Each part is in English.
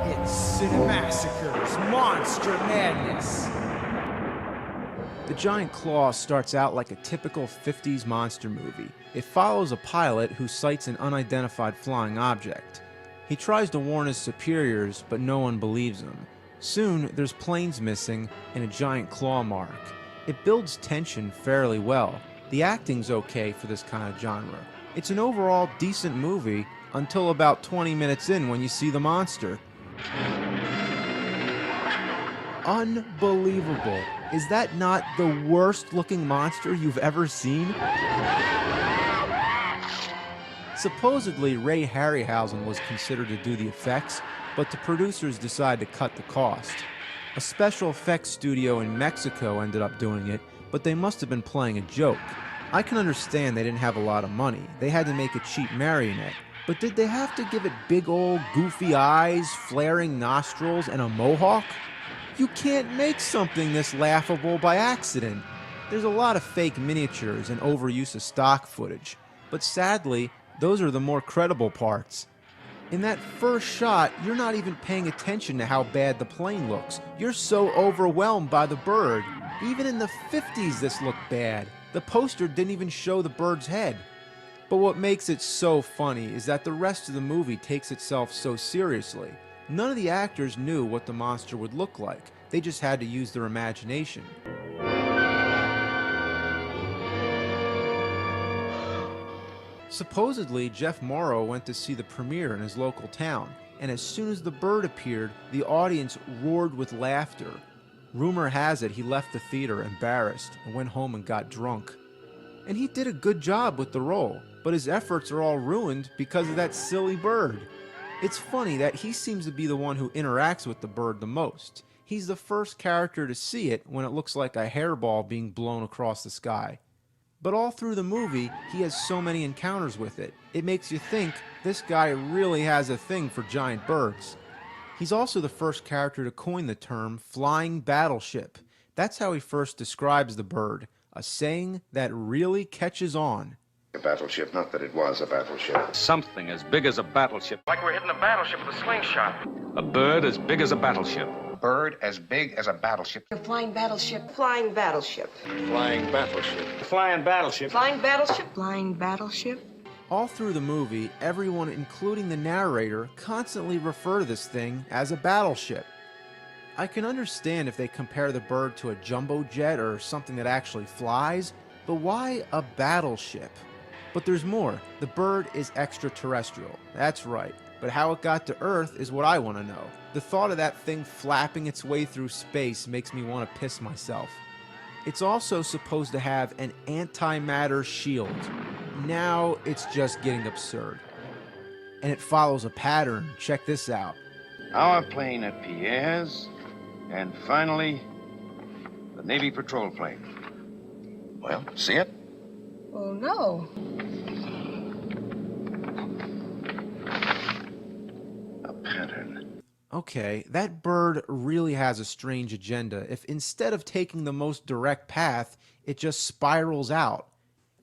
It's Cinemassacre's Monster Madness! The Giant Claw starts out like a typical 50s monster movie. It follows a pilot who sights an unidentified flying object. He tries to warn his superiors, but no one believes him. Soon, there's planes missing and a giant claw mark. It builds tension fairly well. The acting's okay for this kind of genre. It's an overall decent movie until about 20 minutes in when you see the monster. Unbelievable. Is that not the worst looking monster you've ever seen? Supposedly, Ray Harryhausen was considered to do the effects, but the producers decided to cut the cost. A special effects studio in Mexico ended up doing it, but they must have been playing a joke. I can understand they didn't have a lot of money. They had to make a cheap marionette. But did they have to give it big old goofy eyes, flaring nostrils, and a mohawk? You can't make something this laughable by accident. There's a lot of fake miniatures and overuse of stock footage, but sadly, those are the more credible parts. In that first shot, you're not even paying attention to how bad the plane looks. You're so overwhelmed by the bird. Even in the 50s this looked bad. The poster didn't even show the bird's head. But what makes it so funny is that the rest of the movie takes itself so seriously. None of the actors knew what the monster would look like. They just had to use their imagination. Supposedly, Jeff Morrow went to see the premiere in his local town, and as soon as the bird appeared, the audience roared with laughter. Rumor has it he left the theater embarrassed and went home and got drunk. And he did a good job with the role, but his efforts are all ruined because of that silly bird. It's funny that he seems to be the one who interacts with the bird the most. He's the first character to see it when it looks like a hairball being blown across the sky. But all through the movie, he has so many encounters with it. It makes you think this guy really has a thing for giant birds. He's also the first character to coin the term flying battleship. That's how he first describes the bird, a saying that really catches on. A battleship, not that it was a battleship. Something as big as a battleship. Like we're hitting a battleship with a slingshot. A bird as big as a battleship. Bird as big as a battleship. A flying battleship. Flying battleship. Flying battleship. Flying battleship. Flying battleship. Flying battleship. All through the movie, everyone, including the narrator, constantly refer to this thing as a battleship. I can understand if they compare the bird to a jumbo jet or something that actually flies, but why a battleship? But there's more. The bird is extraterrestrial. That's right. But how it got to Earth is what I want to know. The thought of that thing flapping its way through space makes me want to piss myself. It's also supposed to have an antimatter shield. Now it's just getting absurd. And it follows a pattern. Check this out. Our plane at Pierre's, and finally, the Navy patrol plane. Well, see it? Oh, no. A pattern. Okay, that bird really has a strange agenda if instead of taking the most direct path, it just spirals out.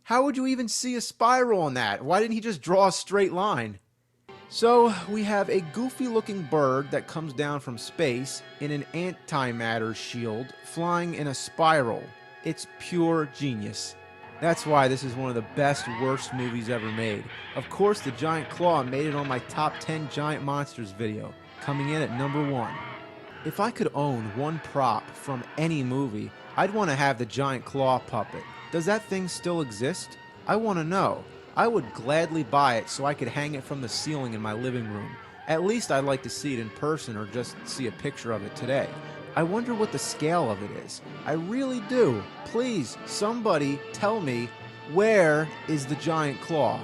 How would you even see a spiral on that? Why didn't he just draw a straight line? So, we have a goofy-looking bird that comes down from space in an antimatter shield flying in a spiral. It's pure genius. That's why this is one of the best, worst movies ever made. Of course, the Giant Claw made it on my top 10 giant monsters video, coming in at number 1. If I could own one prop from any movie, I'd want to have the Giant Claw puppet. Does that thing still exist? I want to know. I would gladly buy it so I could hang it from the ceiling in my living room. At least I'd like to see it in person or just see a picture of it today. I wonder what the scale of it is. I really do. Please, somebody tell me, where is the Giant Claw?